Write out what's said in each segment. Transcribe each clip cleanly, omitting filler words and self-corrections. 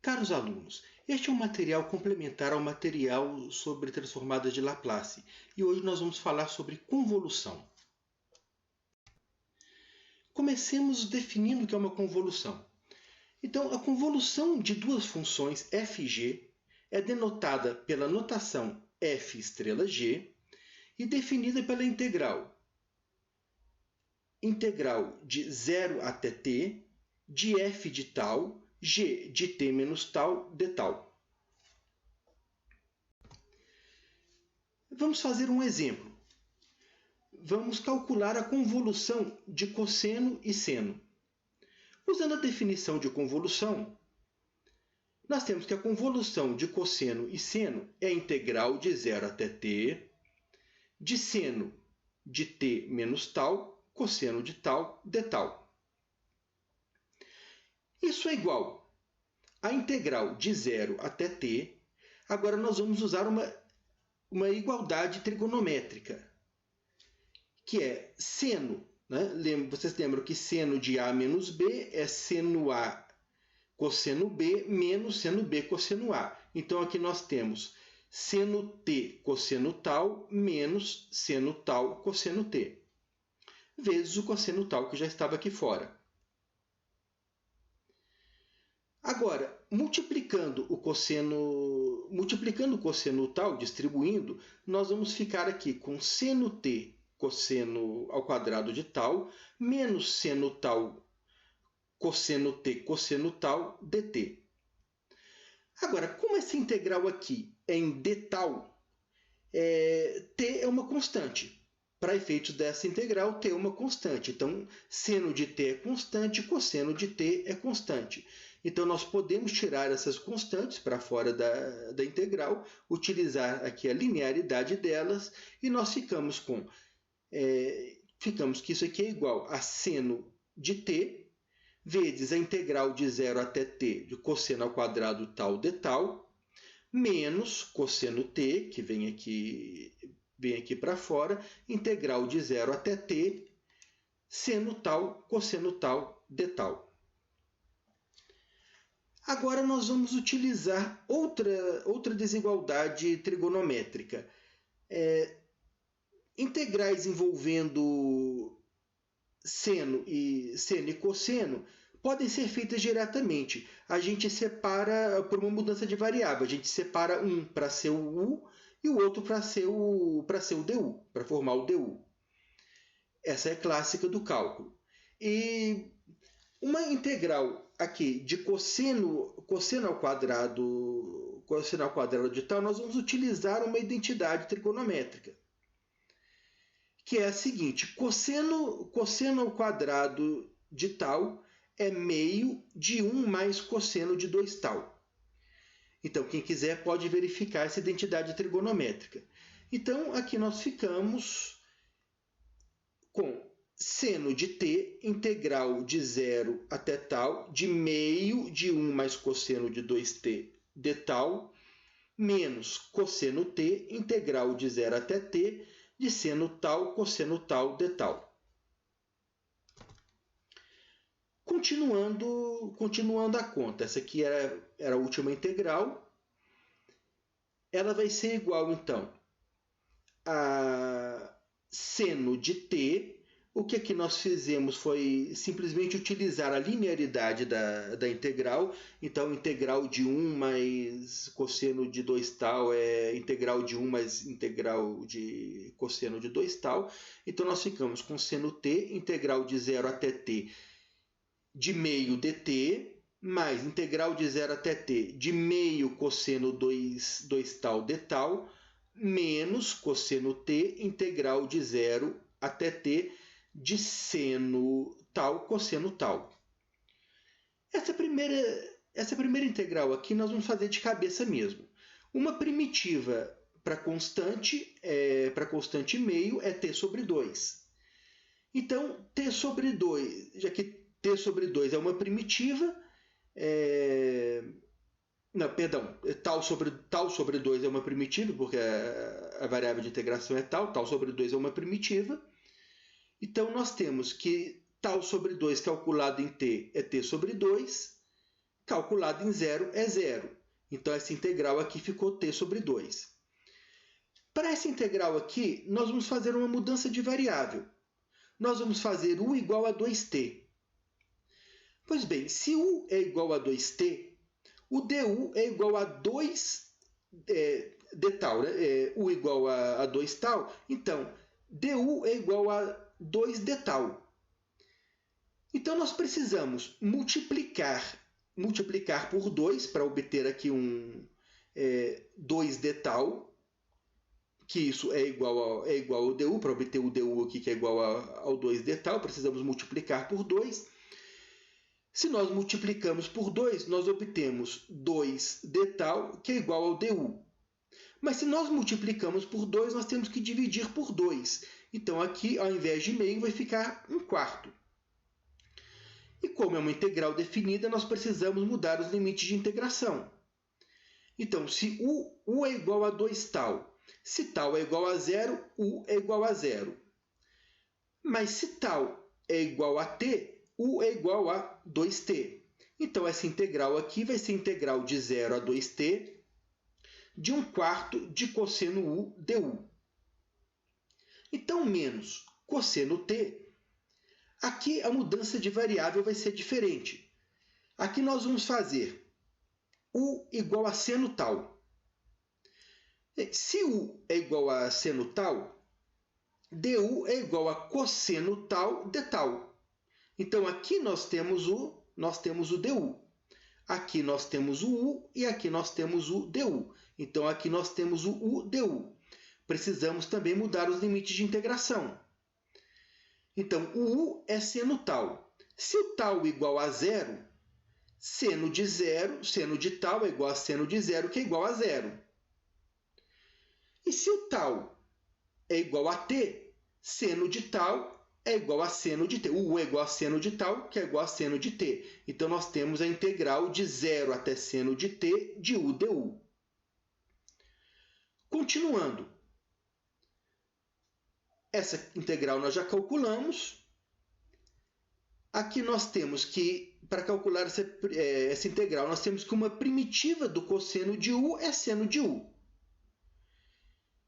Caros alunos, este é um material complementar ao material sobre transformadas de Laplace e hoje nós vamos falar sobre convolução. Comecemos definindo o que é uma convolução. Então, a convolução de duas funções f e g é denotada pela notação f estrela g e definida pela integral de 0 até t de f de tal, g de t menos tal, de tal. Vamos fazer um exemplo. Vamos calcular a convolução de cosseno e seno. Usando a definição de convolução, nós temos que a convolução de cosseno e seno é a integral de 0 até t, de seno de t menos tal, cosseno de tal, de tal. Isso é igual à integral de 0 até t. Agora nós vamos usar uma igualdade trigonométrica, que é seno. Vocês lembram que seno de A menos B é seno A cosseno B menos seno B cosseno A. Então, aqui nós temos seno T cosseno tal menos seno tal cosseno T, vezes o cosseno tal que já estava aqui fora. Agora, multiplicando o cosseno tal, distribuindo, nós vamos ficar aqui com seno T cosseno ao quadrado de tal, menos seno tal cosseno t cosseno tal dt. Agora, como essa integral aqui é em d tal, t é uma constante. Para efeitos dessa integral, t é uma constante. Então, seno de t é constante, cosseno de t é constante. Então, nós podemos tirar essas constantes para fora da integral, utilizar aqui a linearidade delas, e nós ficamos que isso aqui é igual a seno de t, vezes a integral de 0 até t de cosseno ao quadrado tal de tal, menos cosseno t, que vem aqui para fora, integral de 0 até t, seno tal, cosseno tal, de tal. Agora nós vamos utilizar outra desigualdade trigonométrica. Integrais envolvendo seno e cosseno podem ser feitas diretamente. A gente separa por uma mudança de variável. A gente separa um para ser o u e o outro para ser o du, para formar o du. Essa é clássica do cálculo. E uma integral aqui de cosseno ao quadrado de tal, nós vamos utilizar uma identidade trigonométrica, que é a seguinte: cosseno ao quadrado de tal é meio de 1 mais cosseno de 2 tal. Então, quem quiser pode verificar essa identidade trigonométrica. Então, aqui nós ficamos com seno de t, integral de 0 até tal, de meio de 1 mais cosseno de 2t de tal, menos cosseno t, integral de 0 até t, de seno tal, cosseno tal, de tal. Continuando a conta, essa aqui era a última integral. Ela vai ser igual, então, a seno de t. O que aqui nós fizemos foi simplesmente utilizar a linearidade da integral. Então, integral de 1 mais cosseno de 2 tal é integral de 1 mais integral de cosseno de 2 tal. Então, nós ficamos com seno t, integral de 0 até t de meio dt, mais integral de 0 até t de meio cosseno 2 tal de tal, menos cosseno t, integral de 0 até t de seno tal, cosseno tal. Essa primeira integral aqui nós vamos fazer de cabeça mesmo. Uma primitiva para constante meio é t sobre 2. Então, t sobre 2, já que t sobre 2 é uma primitiva, tal sobre 2 é uma primitiva, porque a variável de integração é tal sobre 2 é uma primitiva. Então, nós temos que tal sobre 2 calculado em t é t sobre 2, calculado em zero é zero. Então, essa integral aqui ficou t sobre 2. Para essa integral aqui, nós vamos fazer uma mudança de variável. Nós vamos fazer u igual a 2t. Pois bem, se u é igual a 2t, o du é igual a 2 d tal, né? U igual a 2 tal, então du é igual a 2d tal. Então, nós precisamos multiplicar por 2 para obter aqui um 2d tal, que isso é igual ao du, para obter o du aqui, que é igual ao 2d tal, precisamos multiplicar por 2. Se nós multiplicamos por 2, nós obtemos 2d tal, que é igual ao du. Mas se nós multiplicamos por 2, nós temos que dividir por 2. Então, aqui, ao invés de meio, vai ficar 1/4. E como é uma integral definida, nós precisamos mudar os limites de integração. Então, se u é igual a 2 tal, se tal é igual a 0, u é igual a 0. Mas se tal é igual a t, u é igual a 2t. Então, essa integral aqui vai ser integral de 0 a 2t de 1/4 de cosseno u du. Então, menos cosseno t, aqui a mudança de variável vai ser diferente. Aqui nós vamos fazer u igual a seno tal. Se u é igual a seno tal, du é igual a cosseno tal de tal. Então, aqui nós temos o du. Aqui nós temos o u e aqui nós temos o du. Então, aqui nós temos o u du. Precisamos também mudar os limites de integração. Então, o u é seno tal. Se o tal igual a 0, seno de tal é igual a seno de 0, que é igual a 0. E se o tal é igual a t, seno de tal é igual a seno de t. O u é igual a seno de tal, que é igual a seno de t. Então, nós temos a integral de 0 até seno de t de u du. Continuando. Essa integral nós já calculamos. Aqui nós temos que, para calcular essa integral, nós temos que uma primitiva do cosseno de u é seno de u.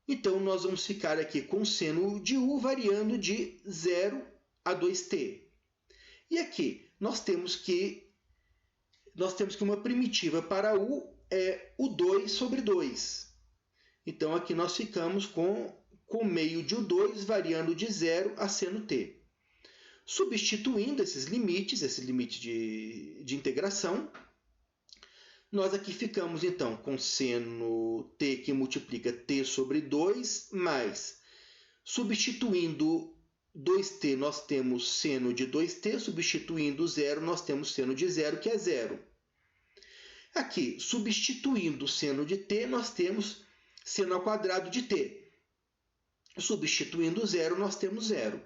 Então, nós vamos ficar aqui com seno de u variando de 0 a 2t. E aqui nós temos que uma primitiva para u é o 2 sobre 2. Então, aqui nós ficamos com meio de u2 variando de 0 a seno t. Substituindo esse limite de integração, nós aqui ficamos, então, com seno t que multiplica t sobre 2, mais, substituindo 2t, nós temos seno de 2t, substituindo 0, nós temos seno de 0, que é 0. Aqui, substituindo o seno de t, nós temos seno ao quadrado de t. Substituindo 0, nós temos 0.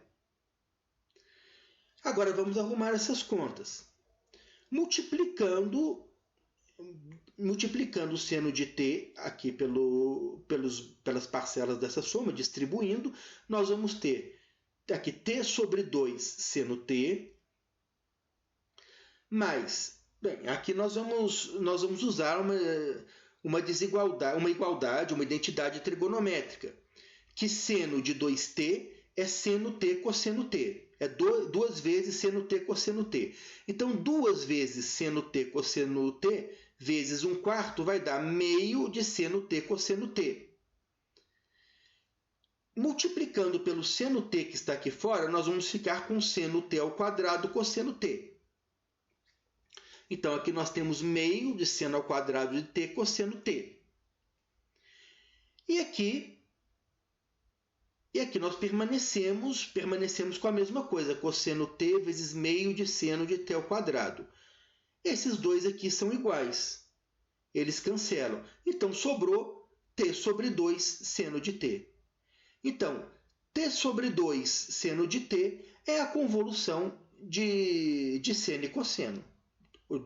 Agora, vamos arrumar essas contas. Multiplicando o seno de t aqui pelas parcelas dessa soma, distribuindo, nós vamos ter aqui t sobre 2 seno t, mais, bem, aqui nós vamos usar uma igualdade, uma identidade trigonométrica, que seno de 2t é seno t cosseno t. É 2 vezes seno t cosseno t. Então, 2 vezes seno t cosseno t vezes 1/4 vai dar meio de seno t cosseno t. Multiplicando pelo seno t que está aqui fora, nós vamos ficar com seno t ao quadrado cosseno t. Então, aqui nós temos meio de seno ao quadrado de t cosseno t. E aqui nós permanecemos com a mesma coisa, cosseno t vezes meio de seno de t ao quadrado. Esses dois aqui são iguais. Eles cancelam. Então, sobrou t sobre 2 seno de t. Então, t sobre 2 seno de t é a convolução de seno e cosseno,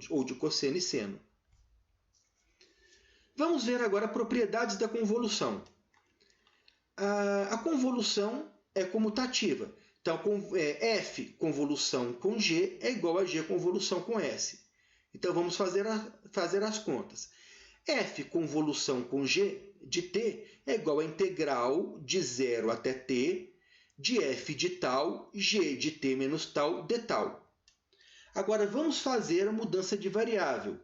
ou de cosseno e seno. Vamos ver agora propriedades da convolução. A convolução é comutativa. Então, f convolução com g é igual a g convolução com s. Então vamos fazer as contas. F convolução com G de t é igual a integral de 0 até t de f de tal, g de t menos tal, de tal. Agora vamos fazer a mudança de variável.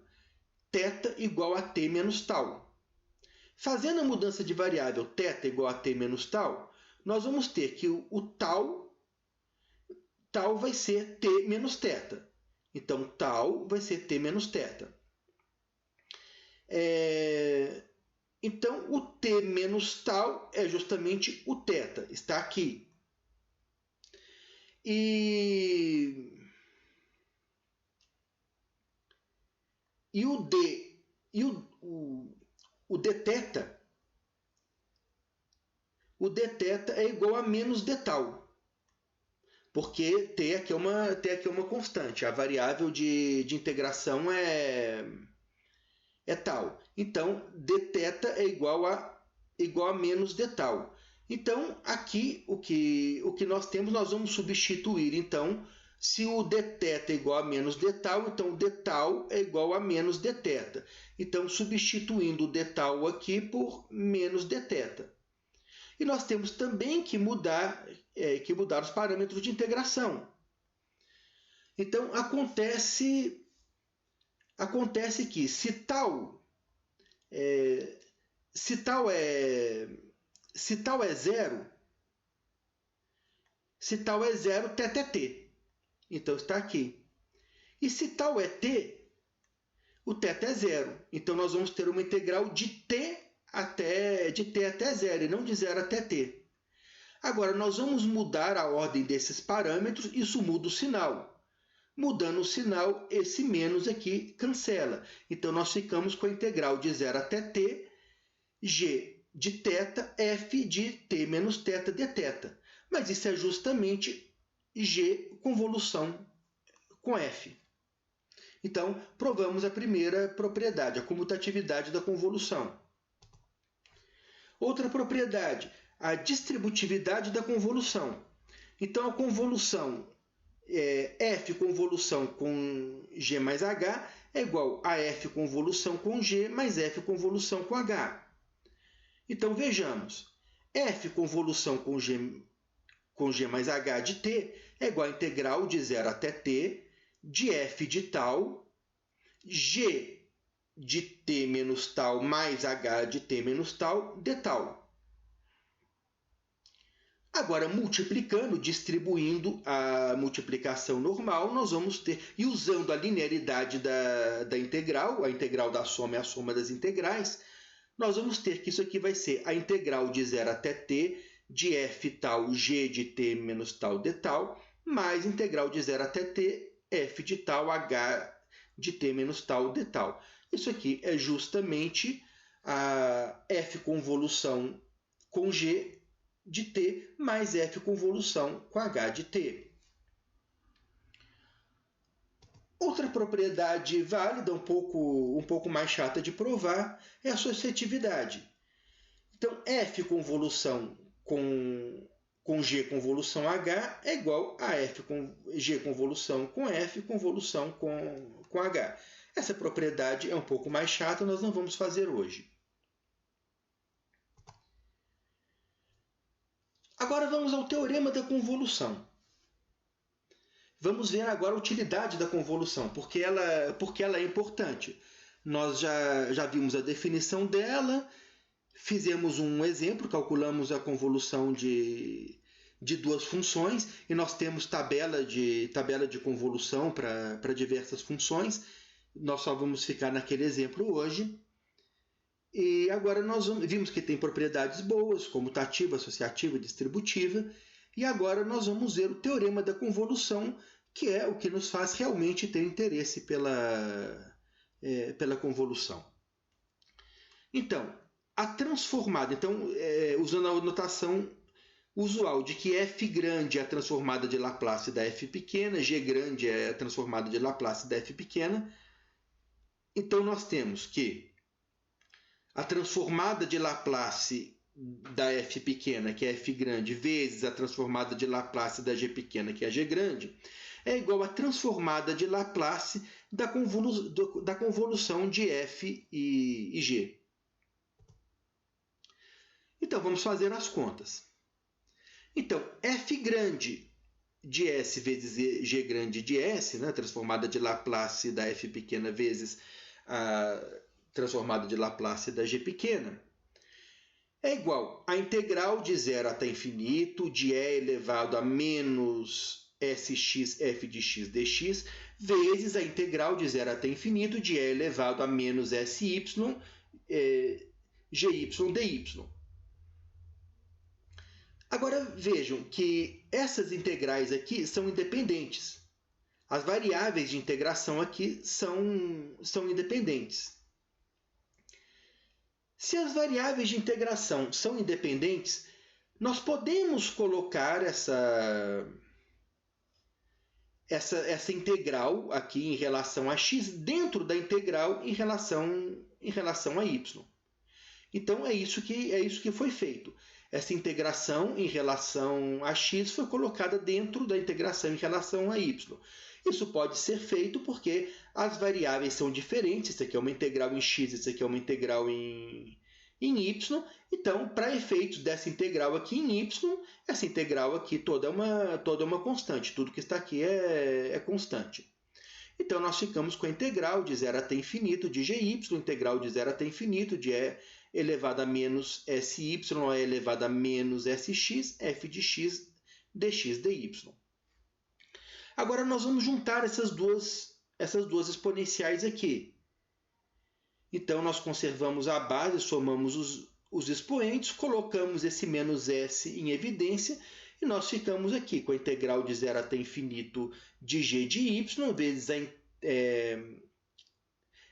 Θ igual a t menos tal. Fazendo a mudança de variável θ igual a t menos tal, nós vamos ter que o tal vai ser t menos θ. Então, tal vai ser t menos θ. Então, o t menos tal é justamente o θ. Está aqui. E o d dθ, é igual a menos d tal, porque t aqui é uma constante, a variável de integração é tal. Então, dθ é igual a menos d tal. Então, aqui o que nós temos, nós vamos substituir, então, se o dθ é igual a menos d tal, então d tal é igual a menos dθ. Então, substituindo o d tal aqui por menos dθ. E nós temos também que mudar os parâmetros de integração. Então, acontece que se tal é zero, θ é t. Então, está aqui. E se tal é t, o θ é zero. Então, nós vamos ter uma integral de t até zero, e não de 0 até t. Agora, nós vamos mudar a ordem desses parâmetros, isso muda o sinal. Mudando o sinal, esse menos aqui cancela. Então, nós ficamos com a integral de 0 até t, g de θ, f de t menos θ dθ. Mas isso é justamente g convolução com f. Então, provamos a primeira propriedade, a comutatividade da convolução. Outra propriedade, a distributividade da convolução. Então, a convolução f convolução com g mais h é igual a f convolução com g mais f convolução com h. Então, vejamos. F convolução com g mais h de t é igual a integral de 0 até t de f de tal, g de t menos tal mais h de t menos tal, de tal. Agora, multiplicando, distribuindo a multiplicação normal, nós vamos ter, e usando a linearidade da integral, a integral da soma é a soma das integrais, nós vamos ter que isso aqui vai ser a integral de 0 até t de f tal, g de t menos tal, de tal, mais integral de 0 até t, f de tal, h de t menos tal, de tal. Isso aqui é justamente a f convolução com g de t mais f convolução com h de t. Outra propriedade válida, um pouco mais chata de provar, é a associatividade. Então, f convolução com g convolução h é igual a f com g convolução com f convolução com h. Essa propriedade é um pouco mais chata, nós não vamos fazer hoje. Agora vamos ao teorema da convolução. Vamos ver agora a utilidade da convolução, porque ela é importante. Nós já vimos a definição dela, fizemos um exemplo, calculamos a convolução de duas funções, e nós temos tabela de convolução para diversas funções. Nós só vamos ficar naquele exemplo hoje. E agora nós vimos que tem propriedades boas, comutativa, associativa, distributiva, e agora nós vamos ver o teorema da convolução, que é o que nos faz realmente ter interesse pela convolução. Então, a transformada, usando a notação usual de que f grande é a transformada de Laplace da f pequena, g grande é a transformada de Laplace da f pequena, então nós temos que a transformada de Laplace da f pequena, que é f grande, vezes a transformada de Laplace da g pequena, que é g grande, é igual à transformada de Laplace da convolução de f e g. Então, vamos fazer as contas. Então, f grande de S vezes G grande de S, né, transformada de Laplace da f pequena vezes a transformada de Laplace da G pequena, é igual a integral de 0 até infinito de E elevado a menos Sx f de x dx, vezes a integral de 0 até infinito de E elevado a menos Sy Gy dy. Agora vejam que essas integrais aqui são independentes. As variáveis de integração aqui são independentes. Se as variáveis de integração são independentes, nós podemos colocar essa integral aqui em relação a x dentro da integral em relação a y. Então, é isso que foi feito. Essa integração em relação a x foi colocada dentro da integração em relação a y. Isso pode ser feito porque as variáveis são diferentes. Isso aqui é uma integral em x, isso aqui é uma integral em y. Então, para efeitos dessa integral aqui em y, essa integral aqui toda é uma constante. Tudo que está aqui é constante. Então, nós ficamos com a integral de 0 até infinito de gy, integral de 0 até infinito de E elevado a menos sy, E elevado a menos sx, f de x dx dy. Agora, nós vamos juntar essas duas exponenciais aqui. Então, nós conservamos a base, somamos os expoentes, colocamos esse menos s em evidência e nós ficamos aqui com a integral de 0 até infinito de g de y vezes a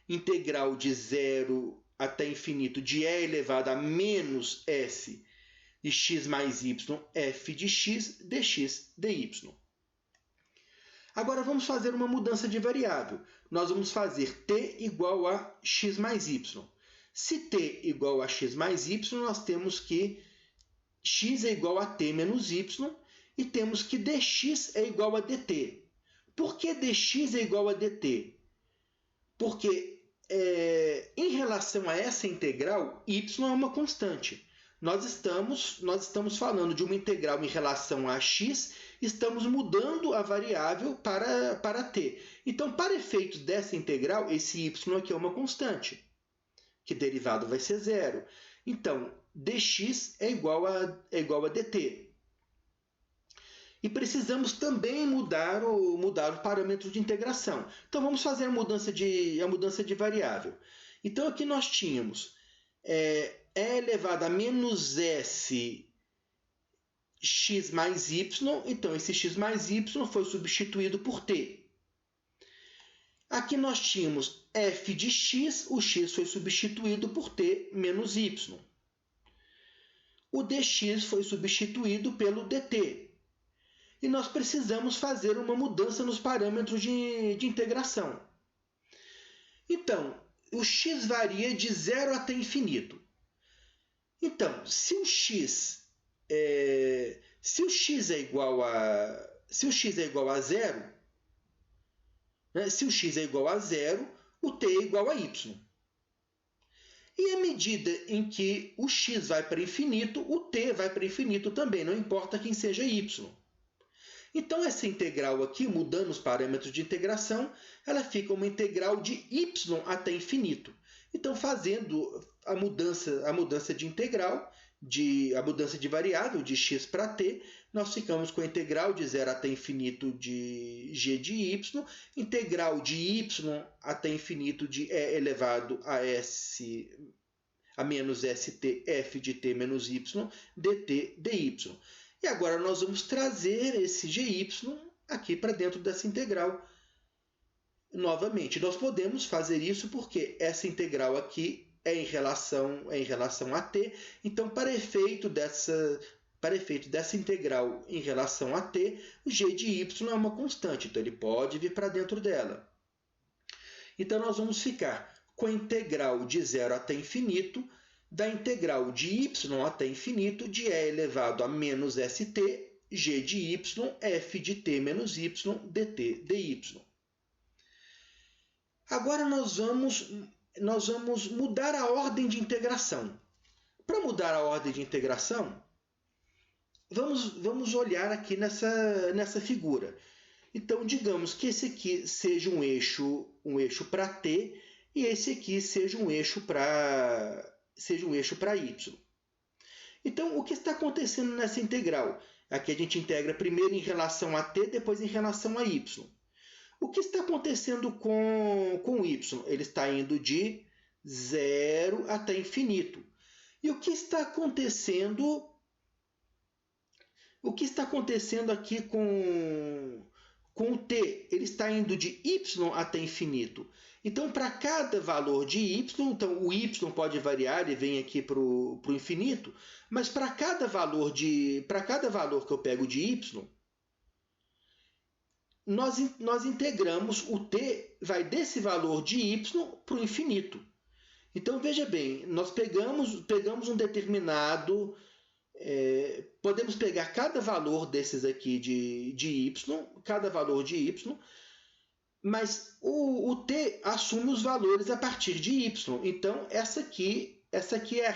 integral de 0 até infinito de E elevado a menos s de x mais y, f de x dx dy. Agora, vamos fazer uma mudança de variável. Nós vamos fazer t igual a x mais y. Se t igual a x mais y, nós temos que x é igual a t menos y e temos que dx é igual a dt. Por que dx é igual a dt? Porque, em relação a essa integral, y é uma constante. Nós estamos falando de uma integral em relação a x, estamos mudando a variável para t. Então, para efeitos dessa integral, esse y aqui é uma constante, que derivado vai ser zero. Então, dx é igual a dt. E precisamos também mudar o parâmetro de integração. Então, vamos fazer a mudança de variável. Então, aqui nós tínhamos E elevado a menos s x mais y. Então, esse x mais y foi substituído por t. Aqui nós tínhamos f de x, o x foi substituído por t menos y. O dx foi substituído pelo dt. E nós precisamos fazer uma mudança nos parâmetros de integração. Então, o x varia de 0 até infinito. Então, se o x é igual a zero, né? Se o x é igual a zero, o t é igual a y. E à medida em que o x vai para infinito, o t vai para infinito também, não importa quem seja y. Então, essa integral aqui, mudando os parâmetros de integração, ela fica uma integral de y até infinito. Então, fazendo a mudança de integral, a mudança de variável de x para t, nós ficamos com a integral de 0 até infinito de g de y, integral de y até infinito de e elevado a menos st f de t menos y dt dy. E agora nós vamos trazer esse gy aqui para dentro dessa integral. Novamente, nós podemos fazer isso porque essa integral aqui é em relação a t. Então, para efeito dessa integral em relação a t, o g de y é uma constante, então ele pode vir para dentro dela. Então, nós vamos ficar com a integral de 0 até infinito da integral de y até infinito de e elevado a menos st, g de y, f de t menos y, dt dy. Agora nós vamos mudar a ordem de integração. Para mudar a ordem de integração, vamos olhar aqui nessa figura. Então, digamos que esse aqui seja um eixo para t e esse aqui seja um eixo para y. Então, o que está acontecendo nessa integral? Aqui a gente integra primeiro em relação a t, depois em relação a y. O que está acontecendo com y? Ele está indo de 0 até infinito. E o que está acontecendo aqui com o t? Ele está indo de y até infinito. Então, para cada valor de y, então o y pode variar, ele vem aqui para o infinito, mas para cada valor que eu pego de y, nós integramos o t, vai desse valor de y para o infinito. Então, veja bem, nós pegamos um determinado... podemos pegar cada valor desses aqui de y, cada valor de y, mas o t assume os valores a partir de y. Então, essa aqui é a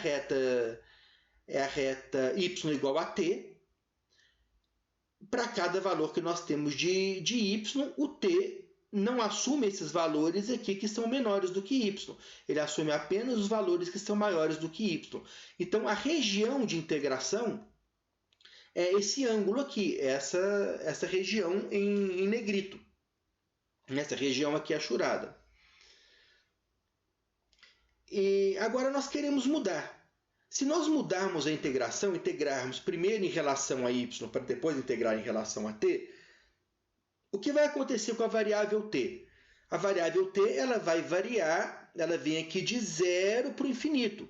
reta y igual a t. Para cada valor que nós temos de y, o t não assume esses valores aqui que são menores do que y. Ele assume apenas os valores que são maiores do que y. Então, a região de integração é esse ângulo aqui, essa região em negrito. Essa região aqui achurada. E agora nós queremos mudar. Se nós mudarmos a integração, integrarmos primeiro em relação a y para depois integrar em relação a t, o que vai acontecer com a variável t? A variável t ela vai variar, ela vem aqui de 0 para o infinito.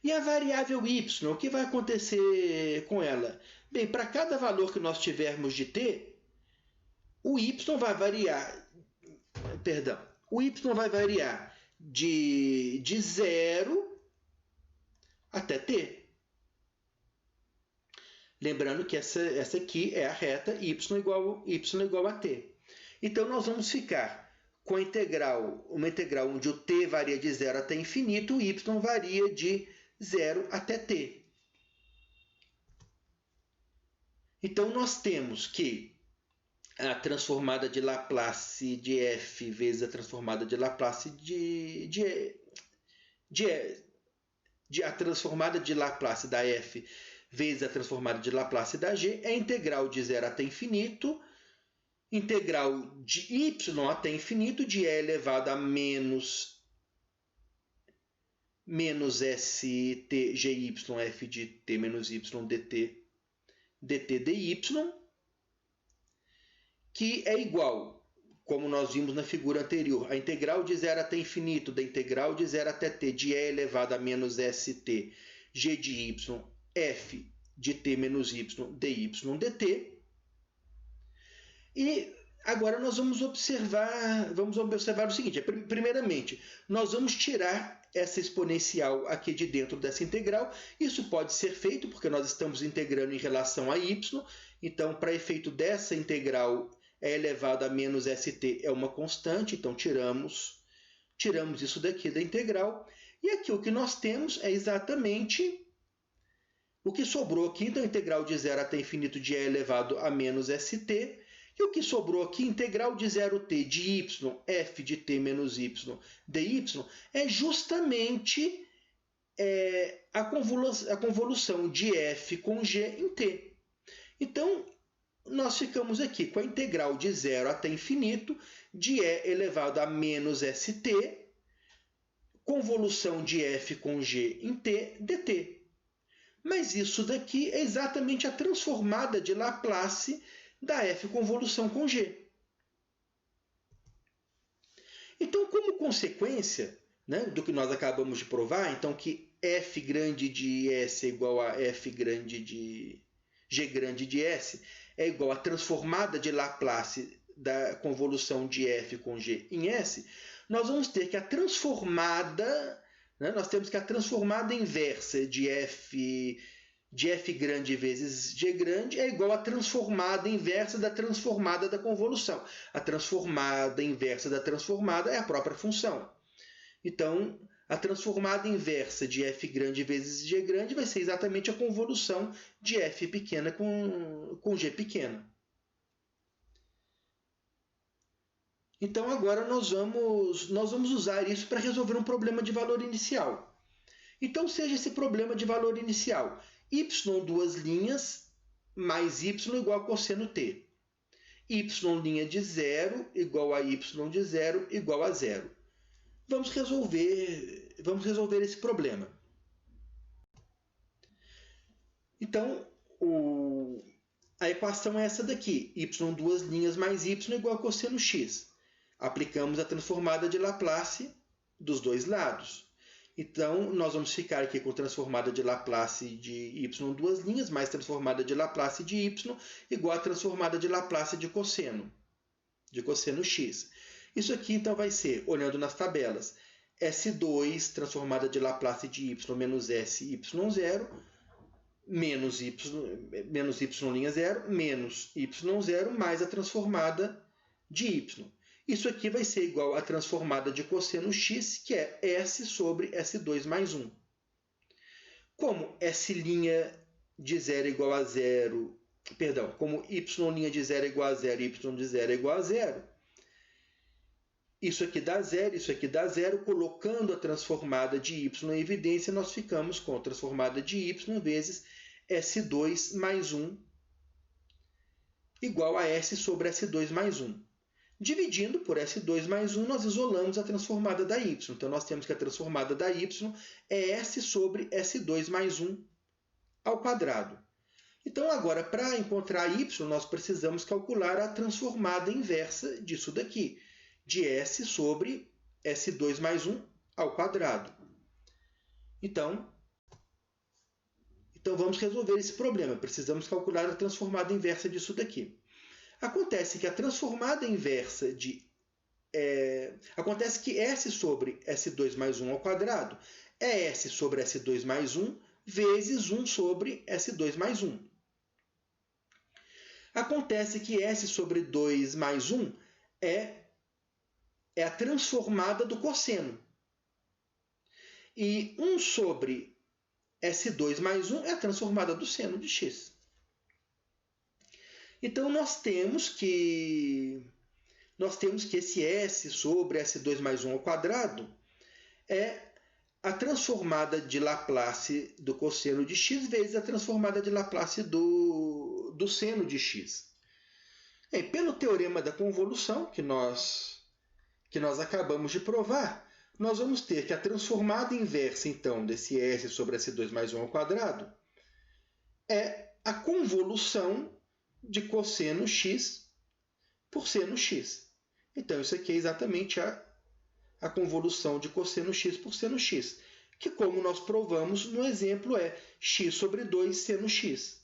E a variável y, o que vai acontecer com ela? Bem, para cada valor que nós tivermos de t, o y vai variar, de 0 até t. Lembrando que essa aqui é a reta y igual a t. Então, nós vamos ficar com uma integral onde o t varia de 0 até infinito, o y varia de 0 até t. Então, nós temos que a transformada de Laplace de f vezes a transformada de Laplace a transformada de Laplace da f vezes a transformada de Laplace da g é integral de 0 até infinito, integral de y até infinito de e elevado a menos st gy f de t menos y dt dy, que é igual, como nós vimos na figura anterior, a integral de 0 até infinito da integral de 0 até t de e elevado a menos st g de y f de t menos y dy dt. E agora nós vamos observar o seguinte. Primeiramente, nós vamos tirar essa exponencial aqui de dentro dessa integral. Isso pode ser feito porque nós estamos integrando em relação a y. Então, para efeito dessa integral, e elevado a menos st é uma constante. Então, tiramos isso daqui da integral. E aqui o que nós temos é exatamente o que sobrou aqui. Então, integral de 0 até infinito de e elevado a menos st. E o que sobrou aqui, integral de 0t de y, f de t menos y dy, é justamente a convolução de f com g em t. Então, nós ficamos aqui com a integral de 0 até infinito de e elevado a menos st, convolução de f com g em t dt. Mas isso daqui é exatamente a transformada de Laplace da f convolução com g. Então, como consequência, né, do que nós acabamos de provar, então que f grande de s é igual a f grande de g grande de s é igual a transformada de Laplace da convolução de f com g em s, nós vamos ter que a transformada, né, nós temos que a transformada inversa de f de f grande vezes g grande é igual à transformada inversa da transformada da convolução. A transformada inversa da transformada é a própria função. Então, a transformada inversa de f grande vezes g grande vai ser exatamente a convolução de f pequena com g pequena. Então, agora nós vamos usar isso para resolver um problema de valor inicial. Então, seja esse problema de valor inicial y duas linhas mais y igual a cosseno t. Y' de 0 igual a y de 0 igual a 0. Vamos resolver esse problema. Então, a equação é essa daqui. Y duas linhas mais y igual a cosseno x. Aplicamos a transformada de Laplace dos dois lados. Então, nós vamos ficar aqui com transformada de Laplace de y duas linhas, mais transformada de Laplace de y, igual a transformada de Laplace de cosseno x. Isso aqui, então, vai ser, olhando nas tabelas, S2 transformada de Laplace de y menos S y0, menos y' 0, menos y0, mais a transformada de y. Isso aqui vai ser igual à transformada de cosseno x, que é S sobre S2 mais 1. Como S' de 0 igual a 0, como y' de 0 igual a 0 e y de 0 igual a 0, isso aqui dá 0, isso aqui dá 0. Colocando a transformada de y em evidência, nós ficamos com a transformada de y vezes S2 mais 1 igual a S sobre S2 mais 1. Dividindo por S2 mais 1, nós isolamos a transformada da y. Então, nós temos que a transformada da y é S sobre S2 mais 1 ao quadrado. Então, agora, para encontrar y, nós precisamos calcular a transformada inversa disso daqui, de S sobre S2 mais 1 ao quadrado. Então, vamos resolver esse problema. Precisamos calcular a transformada inversa disso daqui. Acontece que a transformada inversa acontece que S sobre S2 mais 1 ao quadrado é S sobre S2 mais 1 vezes 1 sobre S2 mais 1. Acontece que S sobre 2 mais 1 é a transformada do cosseno. E 1 sobre S2 mais 1 é a transformada do seno de x. Então, nós temos que esse S sobre S2 mais 1 ao quadrado é a transformada de Laplace do cosseno de x vezes a transformada de Laplace do seno de x. Pelo teorema da convolução, que nós acabamos de provar, nós vamos ter que a transformada inversa, então, desse S sobre S2 mais 1 ao quadrado é a convolução de cosseno x por seno x. Então, isso aqui é exatamente a convolução de cosseno x por seno x, que, como nós provamos no exemplo, é x sobre 2 seno x.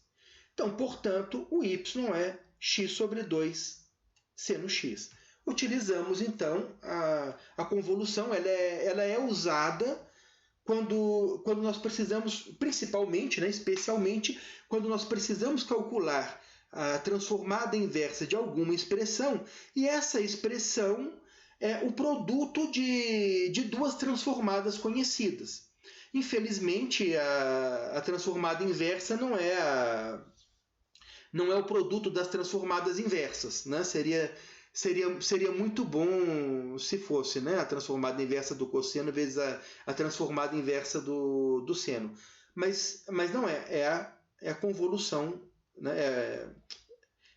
Então, portanto, o y é x sobre 2 seno x. Utilizamos, então, a convolução. Ela é usada quando nós precisamos, principalmente, especialmente, quando nós precisamos calcular a transformada inversa de alguma expressão, e essa expressão é o produto de duas transformadas conhecidas. Infelizmente, a transformada inversa não é o produto das transformadas inversas, né? Seria muito bom se fosse, né, a transformada inversa do cosseno vezes a transformada inversa do seno. Mas não é a convolução, né?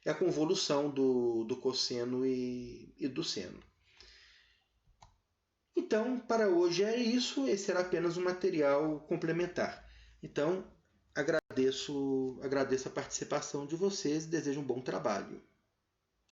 É a convolução do cosseno e do seno. Então, para hoje é isso. Esse era apenas um material complementar. Então, agradeço a participação de vocês e desejo um bom trabalho.